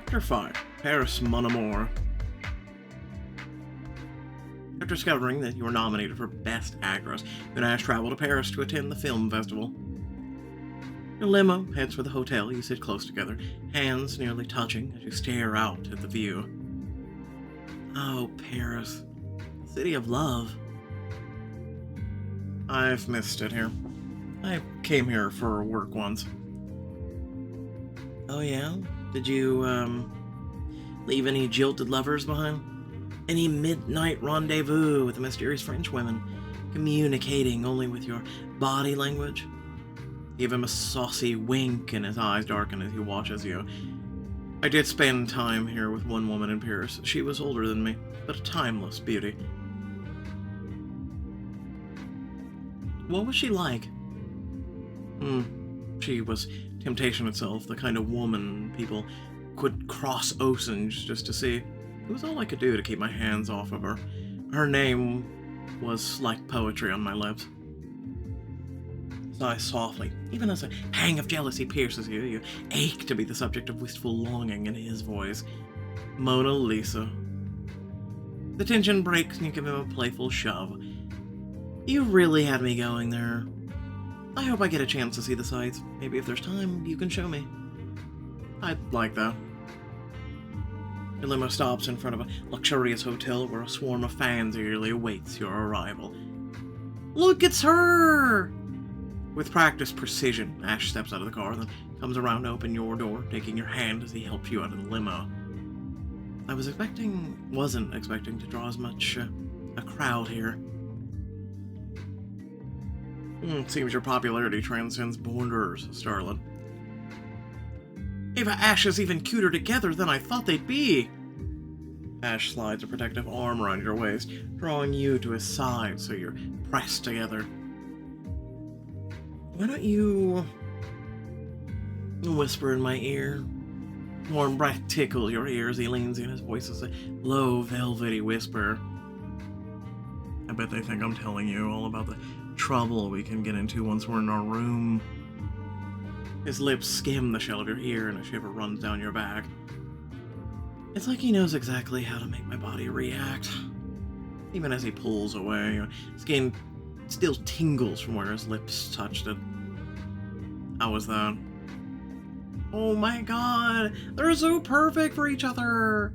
Chapter 5, Paris, Mon Amour. After discovering that you were nominated for Best Actress, you and Ash travel to Paris to attend the film festival. Your limo heads for the hotel. You sit close together, hands nearly touching as you stare out at the view. Oh, Paris. City of love. I've missed it here. I came here for work once. Oh yeah? Did you, leave any jilted lovers behind? Any midnight rendezvous with the mysterious French women, communicating only with your body language? Give him a saucy wink and his eyes darken as he watches you. I did spend time here with one woman in Paris. She was older than me, but a timeless beauty. What was she like? She was temptation itself, the kind of woman people could cross oceans just to see. It was all I could do to keep my hands off of her. Her name was like poetry on my lips. Sigh softly, even as a pang of jealousy pierces you. You ache to be the subject of wistful longing in his voice. Mona Lisa. The tension breaks and you give him a playful shove. You really had me going there. I hope I get a chance to see the sights. Maybe if there's time, you can show me. I'd like that. Your limo stops in front of a luxurious hotel where a swarm of fans eagerly awaits your arrival. Look, it's her! With practiced precision, Ash steps out of the car, then comes around to open your door, taking your hand as he helps you out of the limo. I wasn't expecting to draw as much a crowd here. Seems your popularity transcends borders, Starlet. Ava Ash is even cuter together than I thought they'd be. Ash slides a protective arm around your waist, drawing you to his side so you're pressed together. Why don't you whisper in my ear? Warm breath tickles your ears. He leans in. His voice is a low, velvety whisper. I bet they think I'm telling you all about the trouble we can get into once we're in our room. His lips skim the shell of your ear and a shiver runs down your back. It's like he knows exactly how to make my body react. Even as he pulls away, your skin still tingles from where his lips touched it. How was that? Oh my god, they're so perfect for each other!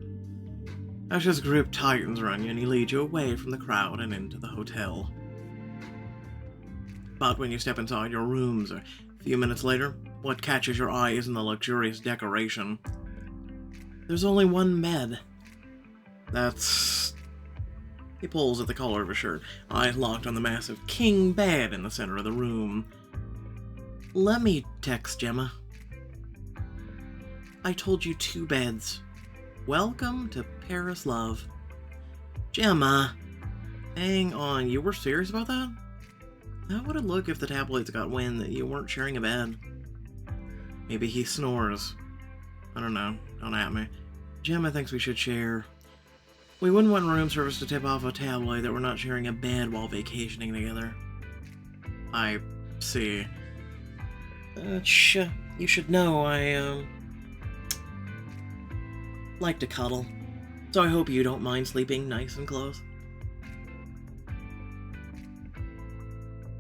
Ash's grip tightens around you and he leads you away from the crowd and into the hotel. But when you step inside your rooms a few minutes later, what catches your eye isn't the luxurious decoration. There's only one bed. He pulls at the collar of his shirt, eyes locked on the massive king bed in the center of the room. Let me text Gemma. I told you 2 beds. Welcome to Paris, love. Gemma. Hang on, you were serious about that? How would it look if the tabloids got wind that you weren't sharing a bed? Maybe he snores. I don't know. Don't at me. Gemma thinks we should share. We wouldn't want room service to tip off a tabloid that we're not sharing a bed while vacationing together. I see. You should know I, like to cuddle. So I hope you don't mind sleeping nice and close.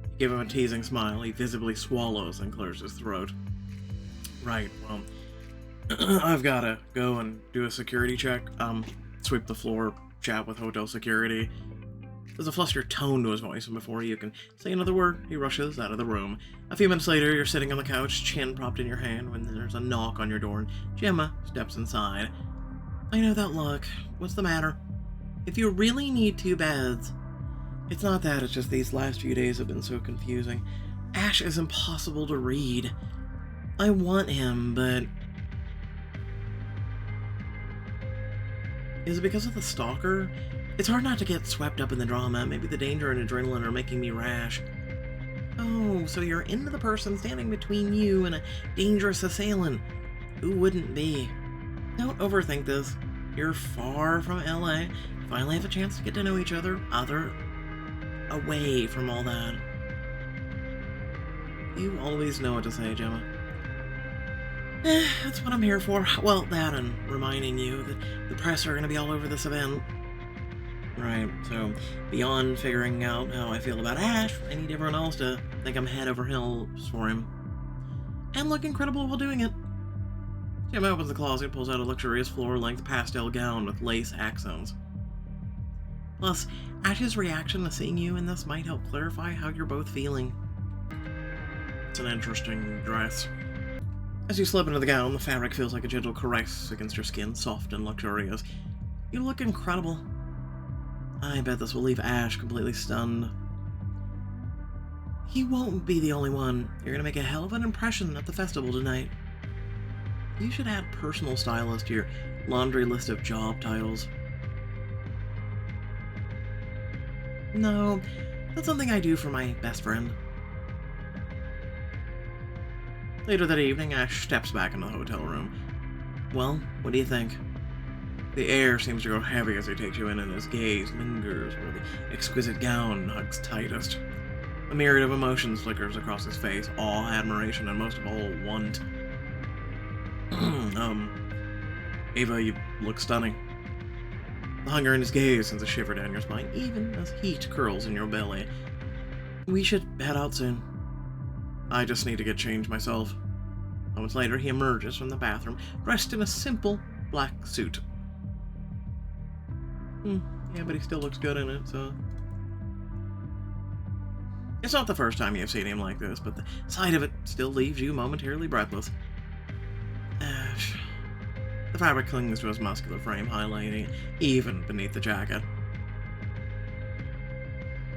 You give him a teasing smile. He visibly swallows and clears his throat. Right, well, I've gotta go and do a security check. Sweep the floor, chat with hotel security. There's a flustered tone to his voice, and before you can say another word, he rushes out of the room. A few minutes later, you're sitting on the couch, chin propped in your hand, when there's a knock on your door, and Gemma steps inside. I know that look. What's the matter? If you really need 2 beds... It's not that, it's just these last few days have been so confusing. Ash is impossible to read. I want him, but... Is it because of the stalker? It's hard not to get swept up in the drama. Maybe the danger and adrenaline are making me rash. Oh, so you're into the person standing between you and a dangerous assailant. Who wouldn't be? Don't overthink this. You're far from LA. Finally have a chance to get to know each other. Away from all that. You always know what to say, Gemma. That's what I'm here for. Well, that and reminding you that the press are going to be all over this event. Right, so beyond figuring out how I feel about Ash, I need everyone else to think I'm head over heels for him. And look incredible while doing it. Jim opens the closet, pulls out a luxurious floor-length pastel gown with lace accents. Plus, Ash's reaction to seeing you in this might help clarify how you're both feeling. It's an interesting dress. As you slip into the gown, the fabric feels like a gentle caress against your skin, soft and luxurious. You look incredible. I bet this will leave Ash completely stunned. He won't be the only one. You're gonna make a hell of an impression at the festival tonight. You should add personal stylist to your laundry list of job titles. No, that's something I do for my best friend. Later that evening, Ash steps back into the hotel room. Well, what do you think? The air seems to grow heavy as he takes you in, and his gaze lingers where the exquisite gown hugs tightest. A myriad of emotions flickers across his face, awe, admiration, and most of all, want. Ava, you look stunning. The hunger in his gaze sends a shiver down your spine, even as heat curls in your belly. We should head out soon. I just need to get changed myself. Moments later, he emerges from the bathroom, dressed in a simple black suit. Yeah, but he still looks good in it, so... It's not the first time you've seen him like this, but the sight of it still leaves you momentarily breathless. Ash. The fabric clings to his muscular frame, highlighting even beneath the jacket.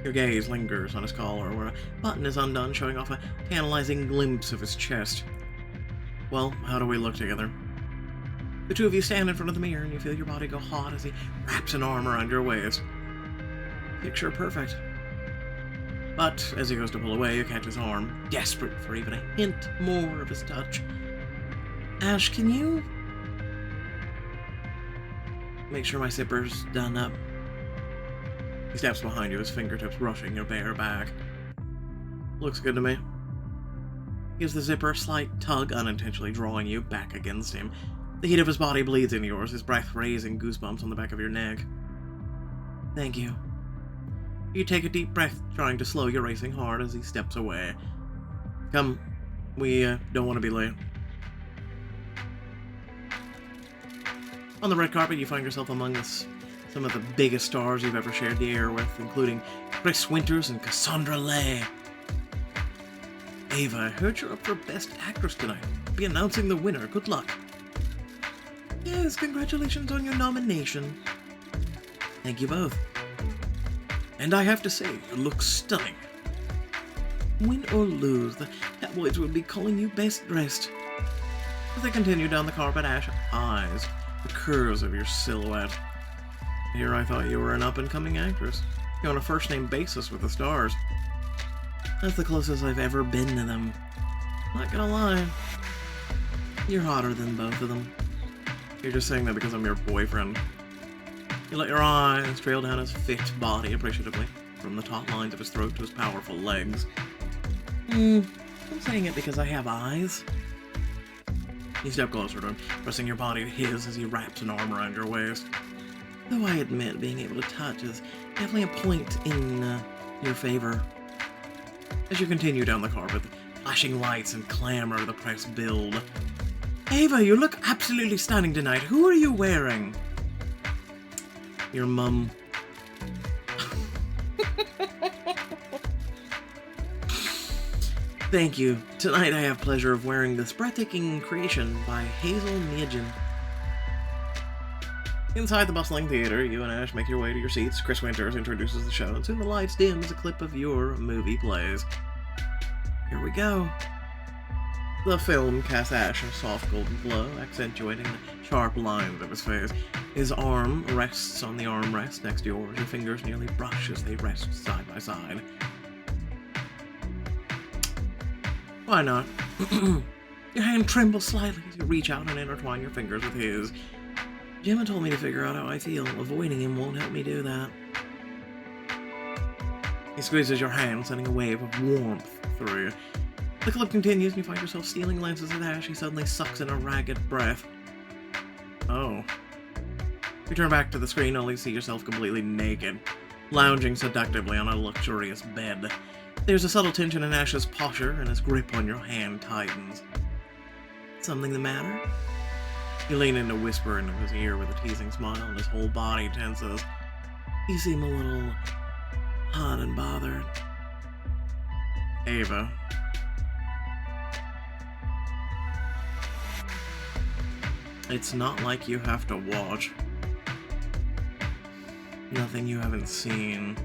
Your gaze lingers on his collar, where a button is undone, showing off a tantalizing glimpse of his chest. Well, how do we look together? The two of you stand in front of the mirror, and you feel your body go hot as he wraps an arm around your waist. Picture perfect. But as he goes to pull away, you catch his arm, desperate for even a hint more of his touch. Ash, can you make sure my zipper's done up? He steps behind you, his fingertips brushing your bare back. Looks good to me. Gives the zipper a slight tug, unintentionally drawing you back against him. The heat of his body bleeds into yours, his breath raising goosebumps on the back of your neck. Thank you. You take a deep breath, trying to slow your racing heart as he steps away. Come, we don't want to be late. On the red carpet, you find yourself among some of the biggest stars you've ever shared the air with, including Chris Winters and Cassandra Lay. Ava, I heard you're up for Best Actress tonight. I'll be announcing the winner. Good luck. Yes, congratulations on your nomination. Thank you both. And I have to say, you look stunning. Win or lose, the tabloids would be calling you best dressed. As they continue down the carpet, Ash eyes the curves of your silhouette. Here I thought you were an up-and-coming actress. You're on a first-name basis with the stars. That's the closest I've ever been to them. Not gonna lie. You're hotter than both of them. You're just saying that because I'm your boyfriend. You let your eyes trail down his fit body appreciatively, from the taut lines of his throat to his powerful legs. I'm saying it because I have eyes. You step closer to him, pressing your body to his as he wraps an arm around your waist. Though I admit being able to touch is definitely a point in your favor. As you continue down the carpet, flashing lights and clamor of the press build. Ava, you look absolutely stunning tonight. Who are you wearing? Your mum. Thank you. Tonight I have pleasure of wearing this breathtaking creation by Hazel Nugent. Inside the bustling theater, you and Ash make your way to your seats. Chris Winters introduces the show, and soon the lights dim as a clip of your movie plays. Here we go. The film casts Ash in a soft golden glow, accentuating the sharp lines of his face. His arm rests on the armrest next to yours. Your fingers nearly brush as they rest side by side. Why not? Your hand trembles slightly as you reach out and intertwine your fingers with his. Gemma told me to figure out how I feel. Avoiding him won't help me do that. He squeezes your hand, sending a wave of warmth through you. The clip continues and you find yourself stealing glances at Ash. He suddenly sucks in a ragged breath. Oh. You turn back to the screen only to see yourself completely naked, lounging seductively on a luxurious bed. There's a subtle tension in Ash's posture, and his grip on your hand tightens. Something the matter? You lean in to whisper into his ear with a teasing smile, and his whole body tenses. You seem a little hot and bothered. Ava. It's not like you have to watch. Nothing you haven't seen.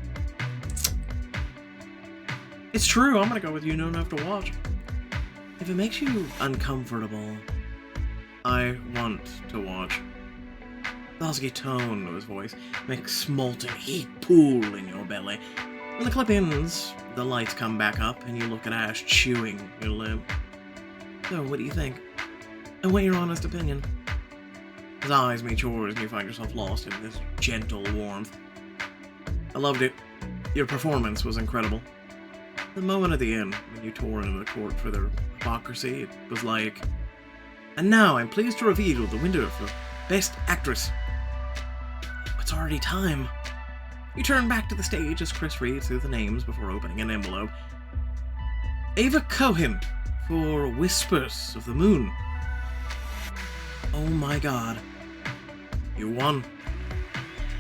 It's true, I'm gonna go with you, don't have to watch. If it makes you uncomfortable, I want to watch. The husky tone of his voice makes molten heat pool in your belly. When the clip ends, the lights come back up and you look at Ash chewing your lip. So, what do you think? I want your honest opinion. His eyes meet yours and you find yourself lost in this gentle warmth. I loved it. Your performance was incredible. The moment at the end, when you tore into the court for their hypocrisy, it was like... And now I'm pleased to reveal the winner for Best Actress. It's already time. You turn back to the stage as Chris reads through the names before opening an envelope. Ava Cohen for Whispers of the Moon. Oh my god. You won.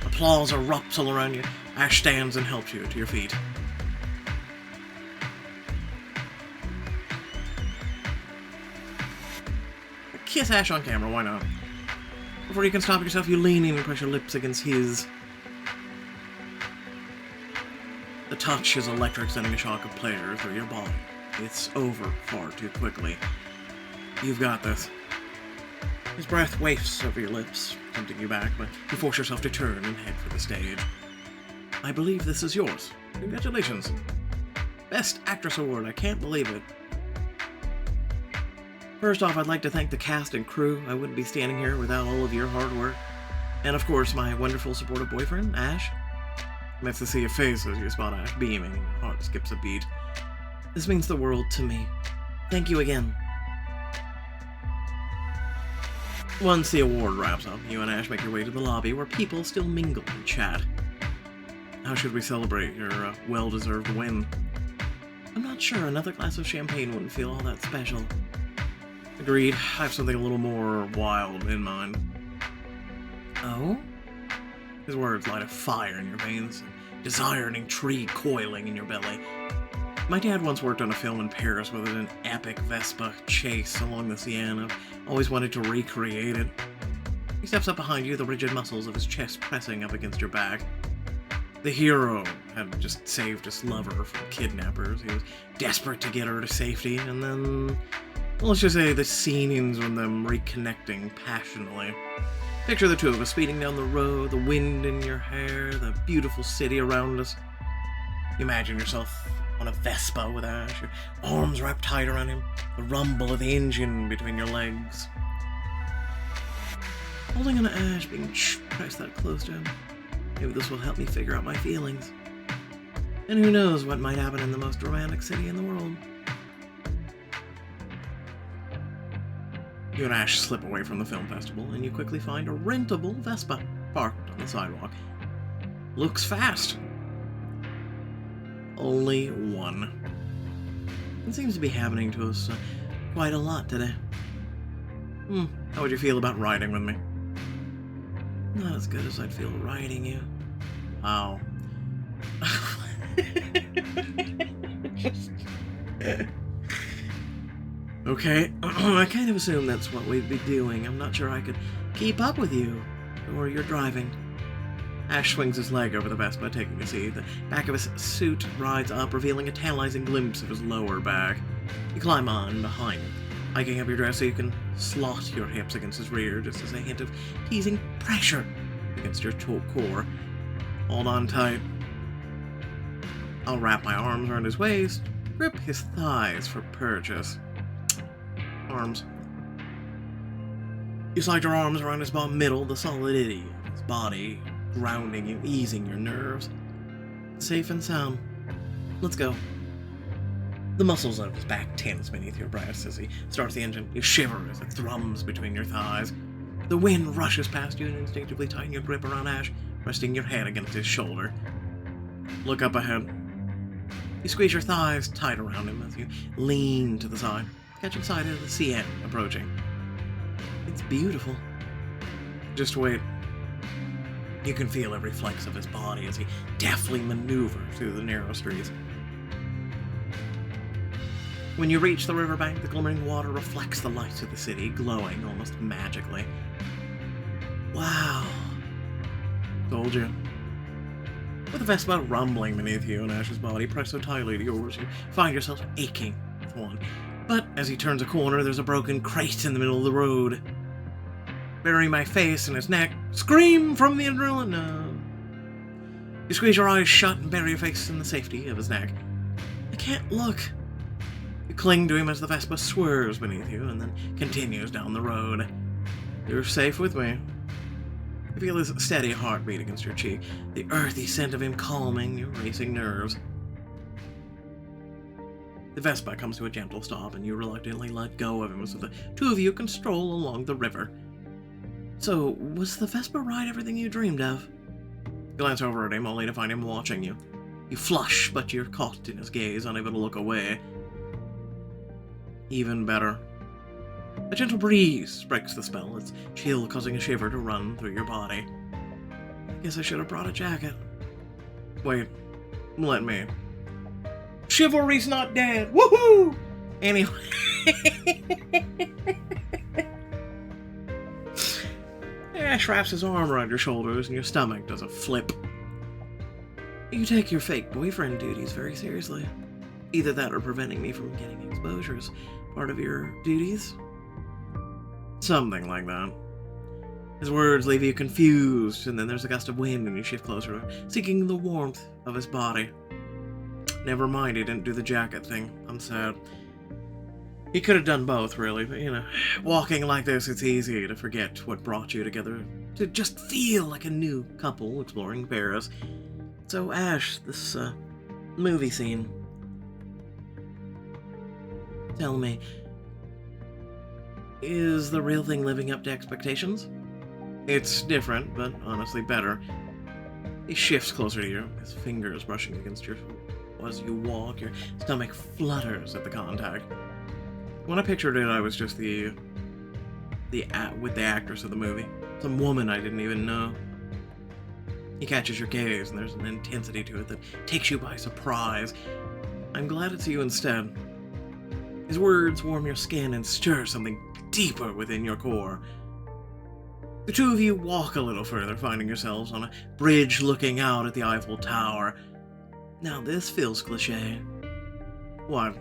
Applause erupts all around you. Ash stands and helps you to your feet. Kiss Ash on camera, why not? Before you can stop yourself, you lean in and press your lips against his. The touch is electric, sending a shock of pleasure through your body. It's over far too quickly. You've got this. His breath wafts over your lips, tempting you back, but you force yourself to turn and head for the stage. I believe this is yours. Congratulations. Best Actress Award, I can't believe it. First off, I'd like to thank the cast and crew. I wouldn't be standing here without all of your hard work. And of course, my wonderful supportive boyfriend, Ash. Nice to see your face as you spot Ash beaming and your heart skips a beat. This means the world to me. Thank you again. Once the award wraps up, you and Ash make your way to the lobby where people still mingle and chat. How should we celebrate your well-deserved win? I'm not sure, another glass of champagne wouldn't feel all that special. Agreed, I have something a little more wild in mind. Oh? His words light a fire in your veins, a desire and intrigue coiling in your belly. My dad once worked on a film in Paris with an epic Vespa chase along the Seine. I've always wanted to recreate it. He steps up behind you, the rigid muscles of his chest pressing up against your back. The hero had just saved his lover from kidnappers. He was desperate to get her to safety, and then, well, let's just say the scene ends with them reconnecting passionately. Picture the two of us speeding down the road, the wind in your hair, the beautiful city around us. Imagine yourself on a Vespa with Ash, your arms wrapped tight around him, the rumble of the engine between your legs. Holding on to Ash, being pressed that close to him. Maybe this will help me figure out my feelings. And who knows what might happen in the most romantic city in the world. You and Ash slip away from the film festival, and you quickly find a rentable Vespa parked on the sidewalk. Looks fast. Only one. It seems to be happening to us quite a lot today. How would you feel about riding with me? Not as good as I'd feel riding you. Wow. Okay, I kind of assumed that's what we'd be doing. I'm not sure I could keep up with you, or you're driving. Ash swings his leg over the Vespa, taking a seat. The back of his suit rides up, revealing a tantalizing glimpse of his lower back. You climb on behind him, hiking up your dress so you can slot your hips against his rear, just as a hint of teasing pressure against your core. Hold on tight. I'll wrap my arms around his waist, grip his thighs for purchase. Arms. You slide your arms around his middle, the solidity of his body, grounding you, easing your nerves. Safe and sound. Let's go. The muscles of his back tense beneath your breast as he starts the engine. You shiver as it thrums between your thighs. The wind rushes past you and instinctively tighten your grip around Ash, resting your head against his shoulder. Look up ahead. You squeeze your thighs tight around him as you lean to the side, catching sight of the CN approaching. It's beautiful. Just wait. You can feel every flex of his body as he deftly maneuvers through the narrow streets. When you reach the riverbank, the glimmering water reflects the lights of the city, glowing almost magically. Wow. Told you. With the Vespa rumbling beneath you and Ash's body pressed so tightly to yours, you find yourself aching with one. But as he turns a corner, there's a broken crate in the middle of the road. Burying my face in his neck, scream from the adrenaline. No. You squeeze your eyes shut and bury your face in the safety of his neck. I can't look. You cling to him as the Vespa swerves beneath you and then continues down the road. You're safe with me. You feel his steady heartbeat against your cheek, the earthy scent of him calming your racing nerves. The Vespa comes to a gentle stop and you reluctantly let go of him so the two of you can stroll along the river. So, was the Vespa ride everything you dreamed of? You glance over at him only to find him watching you. You flush, but you're caught in his gaze, unable to look away. Even better. A gentle breeze breaks the spell, its chill causing a shiver to run through your body. I guess I should have brought a jacket. Wait, let me. Chivalry's not dead! Woohoo! Anyway. Ash wraps his arm around your shoulders and your stomach does a flip. You take your fake boyfriend duties very seriously. Either that or preventing me from getting exposures. Part of your duties? Something like that. His words leave you confused, and then there's a gust of wind and you shift closer, seeking the warmth of his body. Never mind, he didn't do the jacket thing. I'm sad. He could have done both, really, but walking like this, it's easy to forget what brought you together, to just feel like a new couple exploring Paris. So, Ash, this, movie scene. Tell me, is the real thing living up to expectations? It's different, but honestly better. He shifts closer to you, his fingers brushing against your... As you walk, your stomach flutters at the contact. When I pictured it, I was just with the actress of the movie. Some woman I didn't even know. He catches your gaze, and there's an intensity to it that takes you by surprise. I'm glad it's you instead. His words warm your skin and stir something deeper within your core. The two of you walk a little further, finding yourselves on a bridge looking out at the Eiffel Tower. Now this feels cliché. What?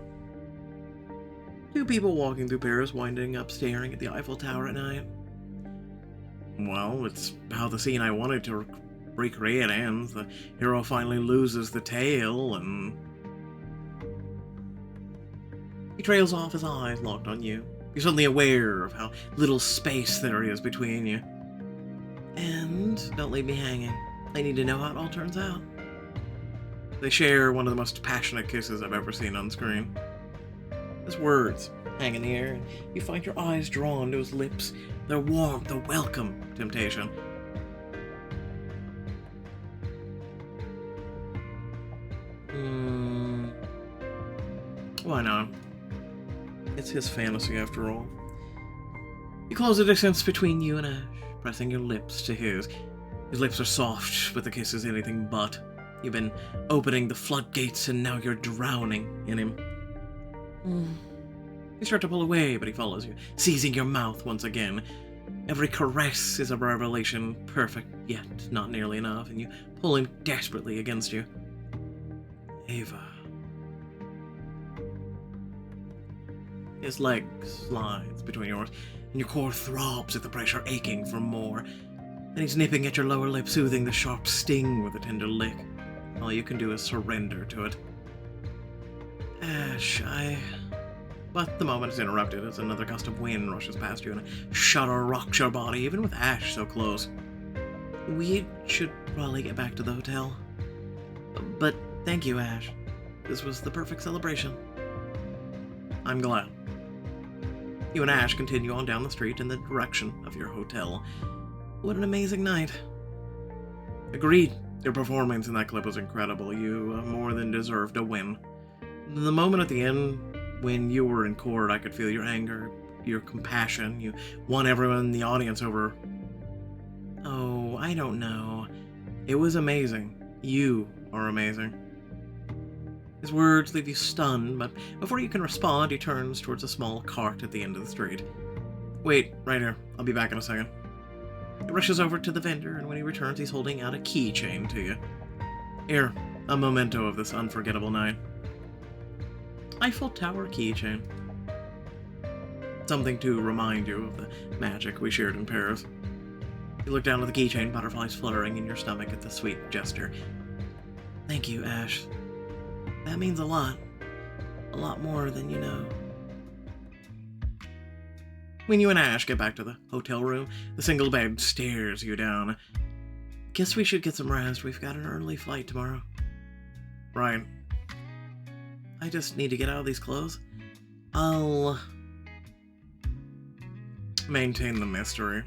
Two people walking through Paris, winding up staring at the Eiffel Tower at night. Well, it's how the scene I wanted to recreate ends. The hero finally loses the tail, and... He trails off, his eyes locked on you. You're suddenly aware of how little space there is between you. And don't leave me hanging. I need to know how it all turns out. They share one of the most passionate kisses I've ever seen on screen. His words hang in the air, and you find your eyes drawn to his lips, their warmth, their welcome temptation. Why not? It's his fantasy after all. You close the distance between you and Ash, pressing your lips to his. His lips are soft, but the kiss is anything but. You've been opening the floodgates and now you're drowning in him. You start to pull away, but he follows you, seizing your mouth once again. Every caress is a revelation, perfect, yet not nearly enough, and you pull him desperately against you. Ava. His leg slides between yours, and your core throbs at the pressure, aching for more. And he's nipping at your lower lip, soothing the sharp sting with a tender lick. All you can do is surrender to it. Ash, But the moment is interrupted as another gust of wind rushes past you and a shudder rocks your body, even with Ash so close. We should probably get back to the hotel. But thank you, Ash. This was the perfect celebration. I'm glad. You and Ash continue on down the street in the direction of your hotel. What an amazing night. Agreed. Your performance in that clip was incredible. You more than deserved a win. The moment at the end when you were in court, I could feel your anger, your compassion. You won everyone in the audience over. Oh, I don't know. It was amazing. You are amazing. His words leave you stunned, but before you can respond, he turns towards a small cart at the end of the street. Wait, right here. I'll be back in a second. He rushes over to the vendor, and when he returns, he's holding out a keychain to you. Here, a memento of this unforgettable night. Eiffel Tower keychain. Something to remind you of the magic we shared in Paris. You look down at the keychain, butterflies fluttering in your stomach at the sweet gesture. Thank you, Ash. That means a lot. A lot more than you know. When you and Ash get back to the hotel room, the single bed stares you down. Guess we should get some rest. We've got an early flight tomorrow. Right. I just need to get out of these clothes. I'll maintain the mystery.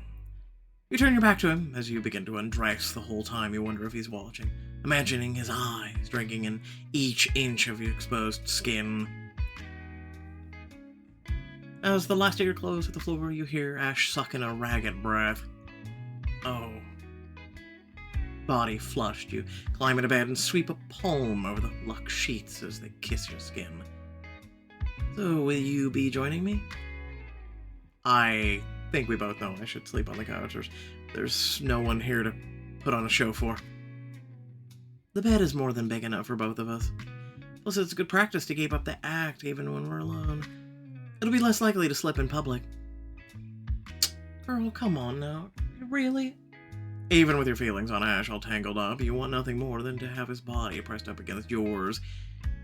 You turn your back to him as you begin to undress. The whole time you wonder if he's watching, imagining his eyes drinking in each inch of your exposed skin. As the last of your clothes hit the floor, you hear Ash suck in a ragged breath. Oh. Body flushed, you climb into bed and sweep a palm over the luxe sheets as they kiss your skin. So, will you be joining me? I think we both know I should sleep on the couch. There's no one here to put on a show for. The bed is more than big enough for both of us. Plus, it's good practice to keep up the act even when we're alone. It'll be less likely to slip in public. Girl, come on now. Really? Even with your feelings on Ash all tangled up, you want nothing more than to have his body pressed up against yours.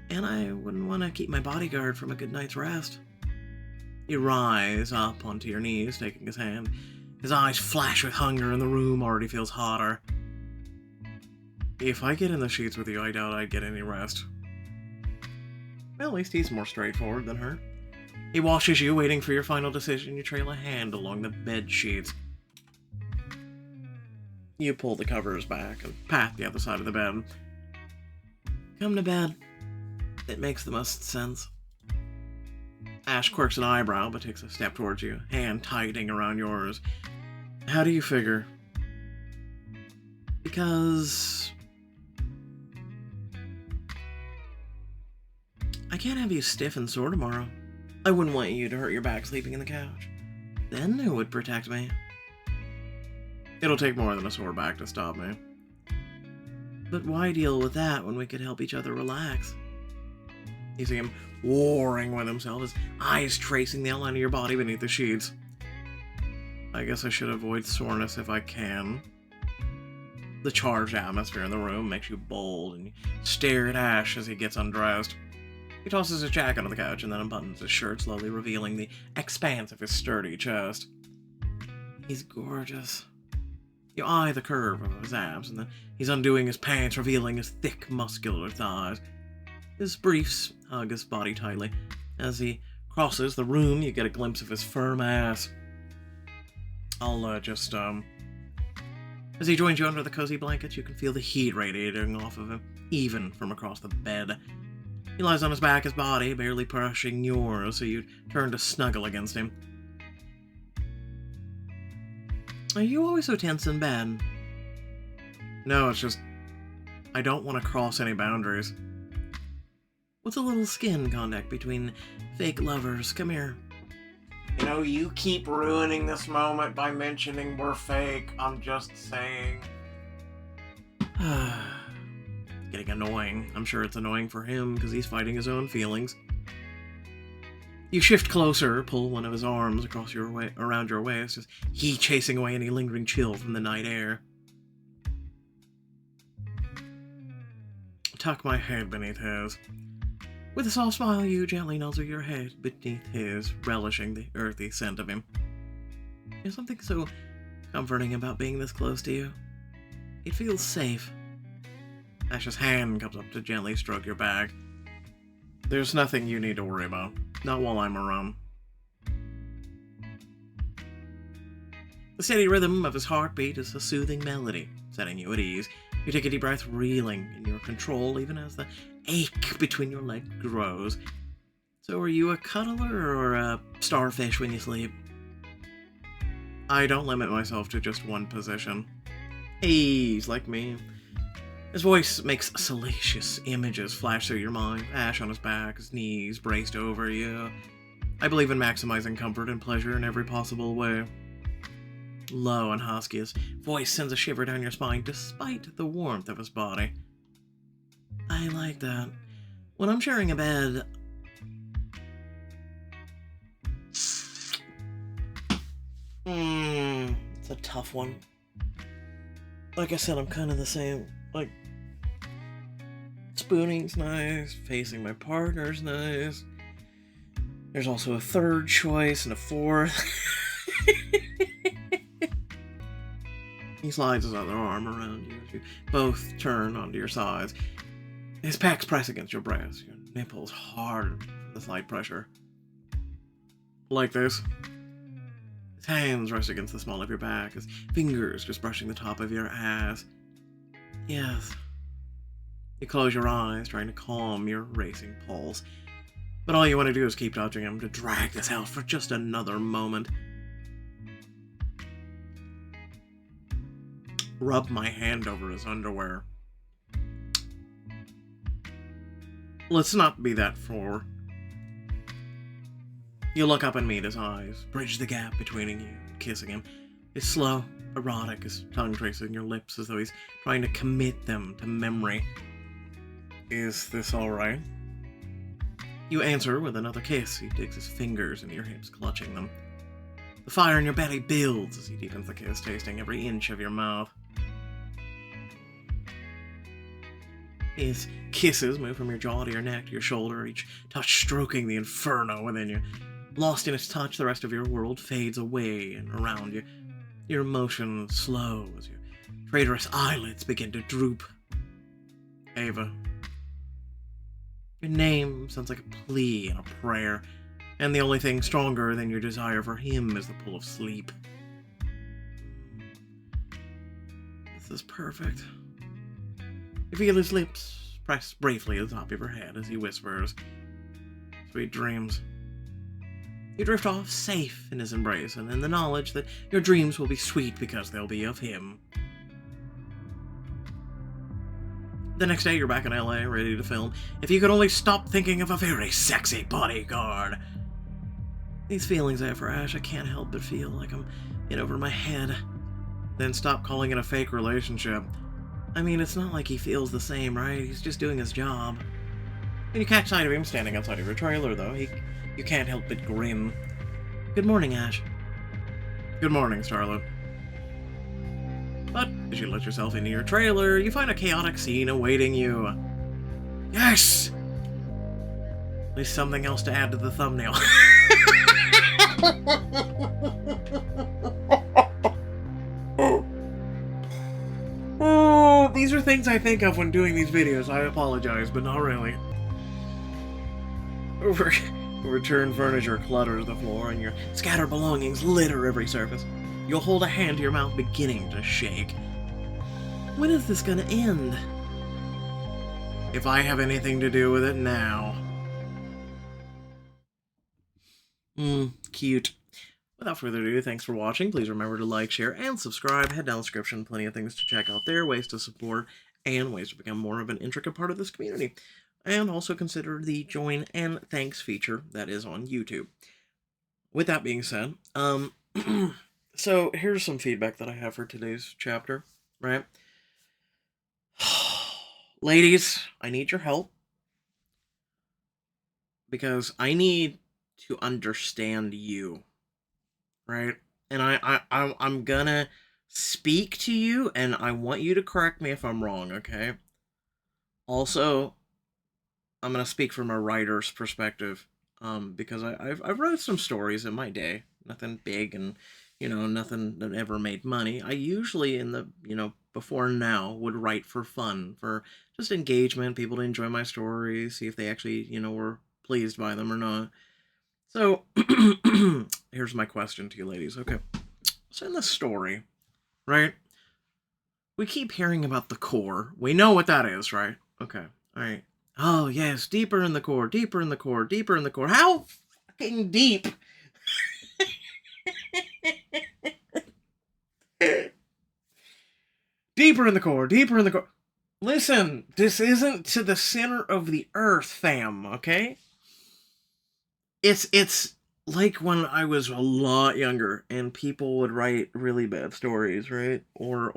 And I wouldn't want to keep my bodyguard from a good night's rest. You rise up onto your knees, taking his hand. His eyes flash with hunger, and the room already feels hotter. If I get in the sheets with you, I doubt I'd get any rest. Well, at least he's more straightforward than her. He washes you, waiting for your final decision. You trail a hand along the bed sheets. You pull the covers back and pat the other side of the bed. Come to bed. It makes the most sense. Ash quirks an eyebrow, but takes a step towards you, hand tightening around yours. How do you figure? Because I can't have you stiff and sore tomorrow. I wouldn't want you to hurt your back sleeping in the couch. Then who would protect me? It'll take more than a sore back to stop me. But why deal with that when we could help each other relax? You see him warring with himself, his eyes tracing the outline of your body beneath the sheets. I guess I should avoid soreness if I can. The charged atmosphere in the room makes you bold, and you stare at Ash as he gets undressed. He tosses his jacket on the couch and then unbuttons his shirt, slowly revealing the expanse of his sturdy chest. He's gorgeous. You eye the curve of his abs, and then he's undoing his pants, revealing his thick, muscular thighs. His briefs hug his body tightly. As he crosses the room, you get a glimpse of his firm ass. As he joins you under the cozy blankets, you can feel the heat radiating off of him, even from across the bed. He lies on his back, his body barely brushing yours, so you turn to snuggle against him. Are you always so tense in bed? No, it's just I don't want to cross any boundaries. What's a little skin contact between fake lovers? Come here. You know, you keep ruining this moment by mentioning we're fake. I'm just saying. Getting annoying. I'm sure it's annoying for him because he's fighting his own feelings. You shift closer, pull one of his arms across around your waist, as he chasing away any lingering chill from the night air. Tuck my head beneath his. With a soft smile, you gently nuzzle your head beneath his, relishing the earthy scent of him. There's something so comforting about being this close to you. It feels safe. Ash's hand comes up to gently stroke your back. There's nothing you need to worry about. Not while I'm around. The steady rhythm of his heartbeat is a soothing melody, setting you at ease. You take a deep breath, reeling in your control, even as the ache between your legs grows. So are you a cuddler or a starfish when you sleep? I don't limit myself to just one position. He's like me. His voice makes salacious images flash through your mind. Ash on his back, his knees braced over you. I believe in maximizing comfort and pleasure in every possible way. Low and husky, his voice sends a shiver down your spine despite the warmth of his body. I like that. When I'm sharing a bed, it's a tough one. Like I said, I'm kind of the same. Like, spooning's nice, facing my partner's nice. There's also a third choice and a fourth. He slides his other arm around you as you both turn onto your sides. His pecs press against your breast, your nipples hard from the slight pressure. Like this. His hands rest against the small of your back, his fingers just brushing the top of your ass. Yes. You close your eyes, trying to calm your racing pulse. But all you want to do is keep touching him to drag this out for just another moment. Rub my hand over his underwear. Let's not be that forward. You look up and meet his eyes, bridge the gap between you and kissing him. It's slow, erotic, his tongue tracing your lips as though he's trying to commit them to memory. Is this alright? You answer with another kiss. He digs his fingers into your hips, clutching them. The fire in your belly builds as he deepens the kiss, tasting every inch of your mouth. His kisses move from your jaw to your neck to your shoulder, each touch stroking the inferno within you. Lost in its touch, the rest of your world fades away and around you. Your emotions slow as your traitorous eyelids begin to droop. Ava. Your name sounds like a plea and a prayer, and the only thing stronger than your desire for him is the pull of sleep. This is perfect. You feel his lips press briefly at the top of your head as he whispers, "Sweet dreams." You drift off safe in his embrace and in the knowledge that your dreams will be sweet because they'll be of him. The next day, you're back in LA, ready to film. If you could only stop thinking of a very sexy bodyguard. These feelings I have for Ash, I can't help but feel like I'm in over my head. Then stop calling it a fake relationship. I mean, it's not like he feels the same, right? He's just doing his job. When you catch sight of him standing outside of your trailer, though, you can't help but grin. Good morning, Ash. Good morning, Starlet. But as you let yourself into your trailer, you find a chaotic scene awaiting you. Yes! At least something else to add to the thumbnail. Oh, these are things I think of when doing these videos. I apologize, but not really. Overturned furniture clutters the floor, and your scattered belongings litter every surface. You'll hold a hand to your mouth, beginning to shake. When is this gonna end? If I have anything to do with it now. Cute. Without further ado, thanks for watching. Please remember to like, share, and subscribe. Head down the description, plenty of things to check out there, ways to support, and ways to become more of an intricate part of this community. And also consider the join and thanks feature that is on YouTube. With that being said, so here's some feedback that I have for today's chapter, right? Ladies, I need your help. Because I need to understand you. Right? And I'm gonna speak to you, and I want you to correct me if I'm wrong, okay? Also, I'm gonna speak from a writer's perspective, because I've wrote some stories in my day. Nothing big and, nothing that ever made money. I usually, in the, before now, would write for fun, for just engagement, people to enjoy my stories, see if they actually, were pleased by them or not. So, here's my question to you ladies. Okay. So in the story, right, we keep hearing about the core. We know what that is, right? Okay. All right. Oh, yes. Deeper in the core, deeper in the core, deeper in the core. How fucking deep? Deeper in the core, deeper in the core. Listen, this isn't to the center of the earth, fam, okay? It's like when I was a lot younger and people would write really bad stories, right? Or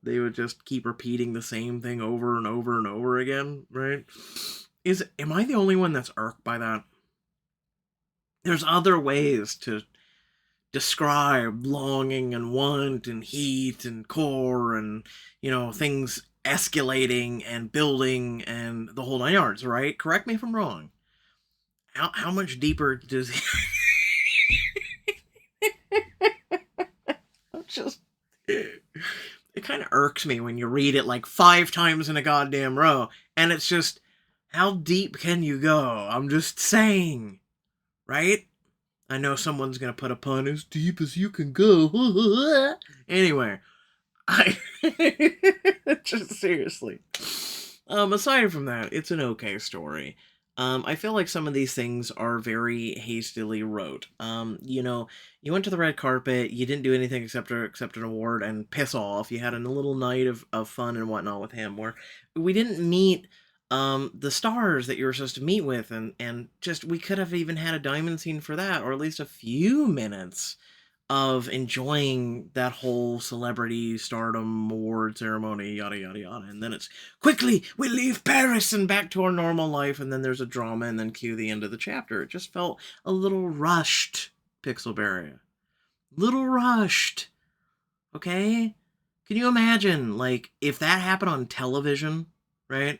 they would just keep repeating the same thing over and over and over again, right? Am I the only one that's irked by that? There's other ways to describe longing and want and heat and core and things escalating and building and the whole 9 yards, right? Correct me if I'm wrong. How much deeper does just it kind of irks me when you read it like 5 times in a goddamn row and it's just how deep can you go? I'm just saying, right? I know someone's gonna put a pun as deep as you can go. Anyway, I just seriously. Aside from that, it's an okay story. I feel like some of these things are very hastily wrote. You went to the red carpet, you didn't do anything except to accept an award and piss off. You had a little night of fun and whatnot with him where we didn't meet the stars that you were supposed to meet with and just we could have even had a diamond scene for that, or at least a few minutes of enjoying that whole celebrity stardom award ceremony, yada yada yada, and then it's quickly we leave Paris and back to our normal life, and then there's a drama, and then cue the end of the chapter. It just felt a little rushed, Pixelberry. Little rushed. Okay? Can you imagine, like, if that happened on television, right?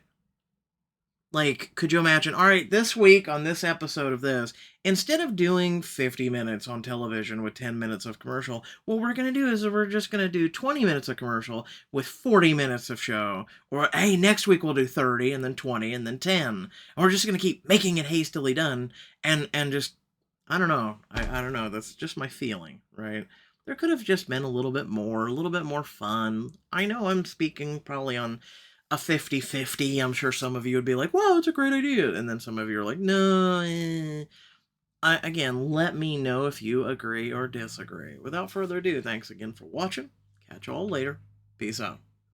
Like, could you imagine, all right, this week on this episode of this, instead of doing 50 minutes on television with 10 minutes of commercial, what we're going to do is we're just going to do 20 minutes of commercial with 40 minutes of show. Or, hey, next week we'll do 30 and then 20 and then 10. And we're just going to keep making it hastily done and just, I don't know. I don't know. That's just my feeling, right? There could have just been a little bit more fun. I know I'm speaking probably on a 50-50. I'm sure some of you would be like, wow, it's a great idea. And then some of you are like, no. Again, let me know if you agree or disagree. Without further ado, thanks again for watching. Catch you all later. Peace out.